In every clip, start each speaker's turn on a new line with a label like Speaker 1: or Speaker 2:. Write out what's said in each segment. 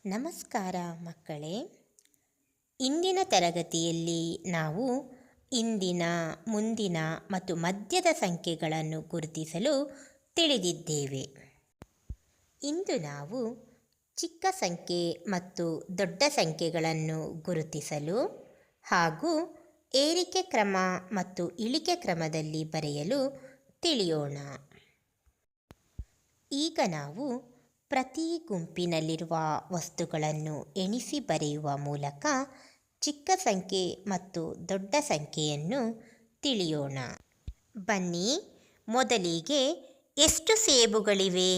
Speaker 1: ನಮಸ್ಕಾರ ಮಕ್ಕಳೇ. ಇಂದಿನ ತರಗತಿಯಲ್ಲಿ ನಾವು ಇಂದಿನ, ಮುಂದಿನ ಮತ್ತು ಮಧ್ಯದ ಸಂಖ್ಯೆಗಳನ್ನು ಗುರುತಿಸಲು ತಿಳಿದಿದ್ದೇವೆ. ಇಂದು ನಾವು ಚಿಕ್ಕ ಸಂಖ್ಯೆ ಮತ್ತು ದೊಡ್ಡ ಸಂಖ್ಯೆಗಳನ್ನು ಗುರುತಿಸಲು ಹಾಗೂ ಏರಿಕೆ ಕ್ರಮ ಮತ್ತು ಇಳಿಕೆ ಕ್ರಮದಲ್ಲಿ ಬರೆಯಲು ತಿಳಿಯೋಣ. ಈಗ ನಾವು ಪ್ರತಿ ಗುಂಪಿನಲ್ಲಿರುವ ವಸ್ತುಗಳನ್ನು ಎಣಿಸಿ ಬರೆಯುವ ಮೂಲಕ ಚಿಕ್ಕ ಸಂಖ್ಯೆ ಮತ್ತು ದೊಡ್ಡ ಸಂಖ್ಯೆಯನ್ನು ತಿಳಿಯೋಣ. ಬನ್ನಿ, ಮೊದಲಿಗೆ ಎಷ್ಟು ಸೇಬುಗಳಿವೆ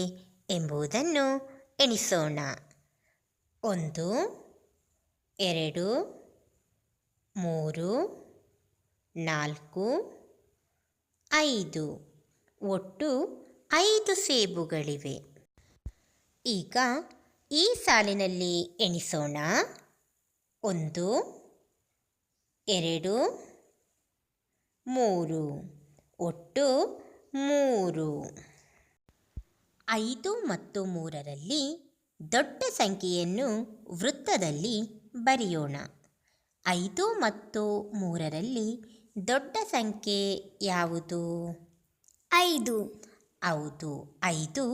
Speaker 1: ಎಂಬುದನ್ನು ಎಣಿಸೋಣ. 1, 2, 3, 4, 5. ಒಟ್ಟು 5 ಸೇಬುಗಳಿವೆ. ಈಗ ಈ ಸಾಲಿನಲ್ಲಿ ಎಣಿಸೋಣ. 1, 2, 3. ಒಟ್ಟು 3. 5 ಮತ್ತು 3ರಲ್ಲಿ ದೊಡ್ಡ ಸಂಖ್ಯೆಯನ್ನು ವೃತ್ತದಲ್ಲಿ ಬರೆಯೋಣ. 5 ಮತ್ತು 3ರಲ್ಲಿ ದೊಡ್ಡ ಸಂಖ್ಯೆ ಯಾವುದು?
Speaker 2: 5.
Speaker 1: ಹೌದು, 5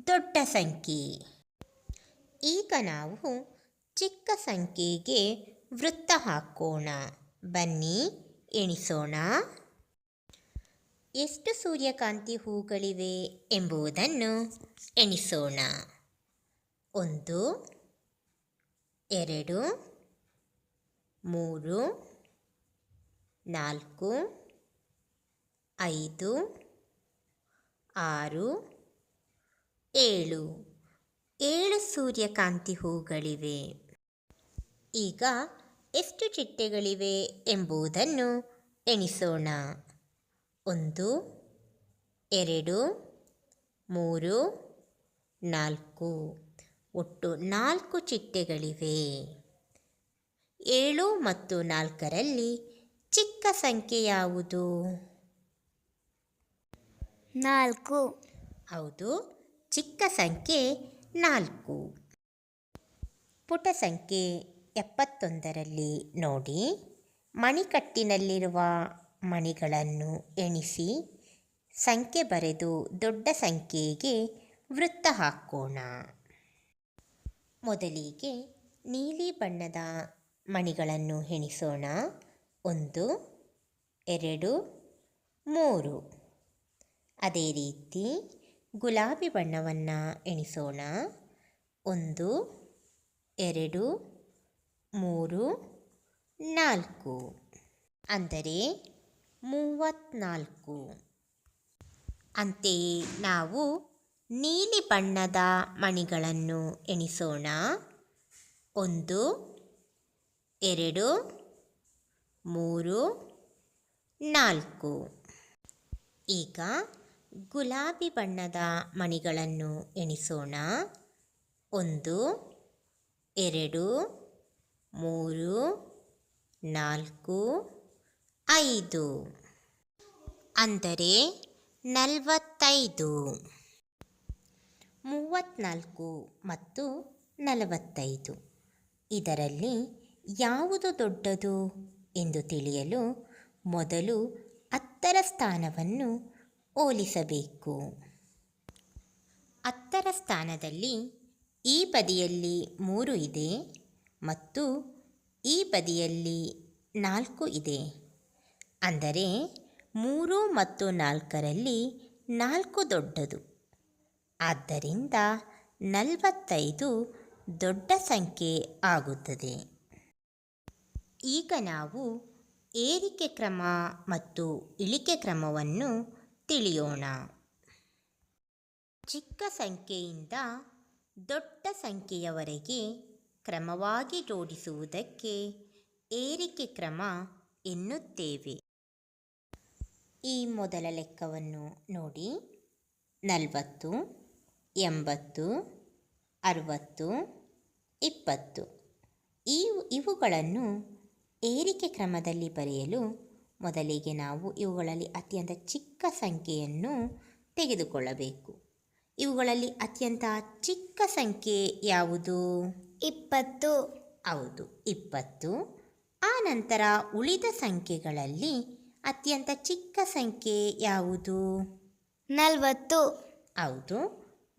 Speaker 1: ದೊಡ್ಡ ಸಂಖ್ಯೆ. ಈಗ ನಾವು ಚಿಕ್ಕ ಸಂಖ್ಯೆಗೆ ವೃತ್ತ ಹಾಕೋಣ. ಬನ್ನಿ, ಎಣಿಸೋಣ. ಎಷ್ಟು ಸೂರ್ಯಕಾಂತಿ ಹೂಗಳಿವೆ ಎಂಬುದನ್ನು ಎಣಿಸೋಣ. 1, 2, 3, 4, 5, 6, 7 ಸೂರ್ಯಕಾಂತಿ ಹೂಗಳಿವೆ. ಈಗ ಎಷ್ಟು ಚಿಟ್ಟೆಗಳಿವೆ ಎಂಬುದನ್ನು ಎಣಿಸೋಣ. 1, 2, 3, 4. ಒಟ್ಟು 4 ಚಿಟ್ಟೆಗಳಿವೆ. 7 ಮತ್ತು 4ರಲ್ಲಿ ಚಿಕ್ಕ ಸಂಖ್ಯೆ ಯಾವುದು?
Speaker 2: 4.
Speaker 1: ಹೌದು, ಚಿಕ್ಕ ಸಂಖ್ಯೆ 4. ಪುಟ ಸಂಖ್ಯೆ 71ರಲ್ಲಿ ನೋಡಿ. ಮಣಿಕಟ್ಟಿನಲ್ಲಿರುವ ಮಣಿಗಳನ್ನು ಎಣಿಸಿ ಸಂಖ್ಯೆ ಬರೆದು ದೊಡ್ಡ ಸಂಖ್ಯೆಗೆ ವೃತ್ತ ಹಾಕೋಣ. ಮೊದಲಿಗೆ ನೀಲಿ ಬಣ್ಣದ ಮಣಿಗಳನ್ನು ಎಣಿಸೋಣ. 1, 2, 3. ಅದೇ ರೀತಿ ಗುಲಾಬಿ ಬಣ್ಣವನ್ನು ಎಣಿಸೋಣ. 1, 2, 3, 4. ಅಂದರೆ 34. ಅಂತೆಯೇ ನಾವು ನೀಲಿ ಬಣ್ಣದ ಮಣಿಗಳನ್ನು ಎಣಿಸೋಣ. 1, 2, 3, 4. ಈಗ ಗುಲಾಬಿ ಬಣ್ಣದ ಮಣಿಗಳನ್ನು ಎಣಿಸೋಣ. 1, 2, 3, 4, 5. ಅಂದರೆ 45. 34 ಮತ್ತು 45 ಇದರಲ್ಲಿ ಯಾವುದು ದೊಡ್ಡದು ಎಂದು ತಿಳಿಯಲು ಮೊದಲು 10ರ ಸ್ಥಾನವನ್ನು ಹೋಲಿಸಬೇಕು. 10ರ ಸ್ಥಾನದಲ್ಲಿ ಈ ಬದಿಯಲ್ಲಿ 3 ಇದೆ ಮತ್ತು ಈ ಬದಿಯಲ್ಲಿ 4 ಇದೆ. ಅಂದರೆ 3 ಮತ್ತು 4ರಲ್ಲಿ 4 ದೊಡ್ಡದು. ಆದ್ದರಿಂದ 45 ದೊಡ್ಡ ಸಂಖ್ಯೆ ಆಗುತ್ತದೆ. ಈಗ ನಾವು ಏರಿಕೆ ಕ್ರಮ ಮತ್ತು ಇಳಿಕೆ ಕ್ರಮವನ್ನು ತಿಳಿಯೋಣ. ಚಿಕ್ಕ ಸಂಖ್ಯೆಯಿಂದ ದೊಡ್ಡ ಸಂಖ್ಯೆಯವರೆಗೆ ಕ್ರಮವಾಗಿ ಜೋಡಿಸುವುದಕ್ಕೆ ಏರಿಕೆ ಕ್ರಮ ಎನ್ನುತ್ತೇವೆ. ಈ ಮೊದಲ ಲೆಕ್ಕವನ್ನು ನೋಡಿ. 40, 80, 60, 20. ಇವುಗಳನ್ನು ಏರಿಕೆ ಕ್ರಮದಲ್ಲಿ ಬರೆಯಲು ಮೊದಲಿಗೆ ನಾವು ಇವುಗಳಲ್ಲಿ ಅತ್ಯಂತ ಚಿಕ್ಕ ಸಂಖ್ಯೆಯನ್ನು ತೆಗೆದುಕೊಳ್ಳಬೇಕು. ಇವುಗಳಲ್ಲಿ ಅತ್ಯಂತ ಚಿಕ್ಕ ಸಂಖ್ಯೆ ಯಾವುದು?
Speaker 2: 20
Speaker 1: ಹೌದು 20. ಆ ನಂತರ ಉಳಿದ ಸಂಖ್ಯೆಗಳಲ್ಲಿ ಅತ್ಯಂತ ಚಿಕ್ಕ ಸಂಖ್ಯೆ ಯಾವುದು?
Speaker 2: 40
Speaker 1: ಹೌದು.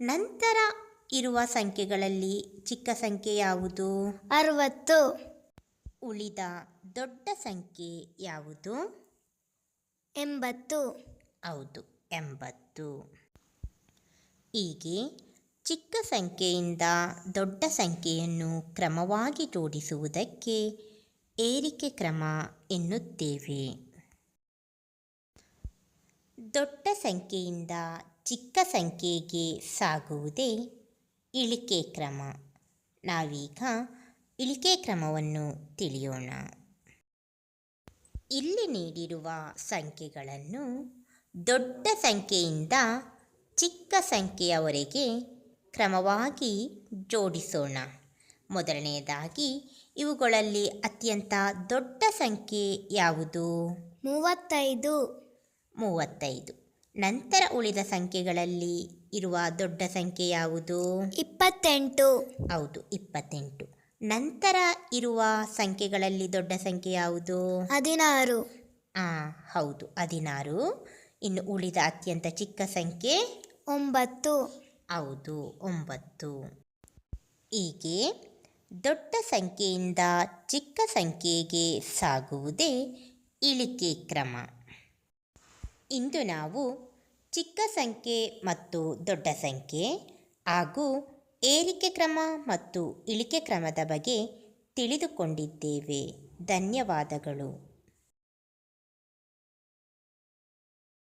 Speaker 1: ನಂತರ ಇರುವ ಸಂಖ್ಯೆಗಳಲ್ಲಿ ಚಿಕ್ಕ ಸಂಖ್ಯೆ ಯಾವುದು?
Speaker 2: 60
Speaker 1: ಉಳಿದ ದೊಡ್ಡ ಸಂಖ್ಯೆ ಯಾವುದು?
Speaker 2: 80
Speaker 1: ಹೌದು 80. ಹೀಗೆ ಚಿಕ್ಕ ಸಂಖ್ಯೆಯಿಂದ ದೊಡ್ಡ ಸಂಖ್ಯೆಯನ್ನು ಕ್ರಮವಾಗಿ ಜೋಡಿಸುವುದಕ್ಕೆ ಏರಿಕೆ ಕ್ರಮ ಎನ್ನುತ್ತೇವೆ. ದೊಡ್ಡ ಸಂಖ್ಯೆಯಿಂದ ಚಿಕ್ಕ ಸಂಖ್ಯೆಗೆ ಸಾಗುವುದೇ ಇಳಿಕೆ ಕ್ರಮ. ನಾವೀಗ ಇಳಿಕೆ ಕ್ರಮವನ್ನು ತಿಳಿಯೋಣ. ಇಲ್ಲಿ ನೀಡಿರುವ ಸಂಖ್ಯೆಗಳನ್ನು ದೊಡ್ಡ ಸಂಖ್ಯೆಯಿಂದ ಚಿಕ್ಕ ಸಂಖ್ಯೆಯವರೆಗೆ ಕ್ರಮವಾಗಿ ಜೋಡಿಸೋಣ. ಮೊದಲನೆಯದಾಗಿ ಇವುಗಳಲ್ಲಿ ಅತ್ಯಂತ ದೊಡ್ಡ ಸಂಖ್ಯೆ ಯಾವುದು?
Speaker 2: 35
Speaker 1: ನಂತರ ಉಳಿದ ಸಂಖ್ಯೆಗಳಲ್ಲಿ ಇರುವ ದೊಡ್ಡ ಸಂಖ್ಯೆ ಯಾವುದು?
Speaker 2: 28
Speaker 1: ಹೌದು 28. ನಂತರ ಇರುವ ಸಂಖ್ಯೆಗಳಲ್ಲಿ ದೊಡ್ಡ ಸಂಖ್ಯೆ ಯಾವುದು?
Speaker 2: 16
Speaker 1: ಹೌದು 16. ಇನ್ನು ಉಳಿದ ಅತ್ಯಂತ ಚಿಕ್ಕ ಸಂಖ್ಯೆ?
Speaker 2: 9
Speaker 1: ಹೌದು 9. ಹೀಗೆ ದೊಡ್ಡ ಸಂಖ್ಯೆಯಿಂದ ಚಿಕ್ಕ ಸಂಖ್ಯೆಗೆ ಸಾಗುವುದೇ ಇಳಿಕೆ ಕ್ರಮ. ಇಂದು ನಾವು ಚಿಕ್ಕ ಸಂಖ್ಯೆ ಮತ್ತು ದೊಡ್ಡ ಸಂಖ್ಯೆ ಹಾಗೂ ಏರಿಕೆ ಕ್ರಮ ಮತ್ತು ಇಳಿಕೆ ಕ್ರಮದ ಬಗ್ಗೆ ತಿಳಿದುಕೊಂಡಿದ್ದೇವೆ. ಧನ್ಯವಾದಗಳು.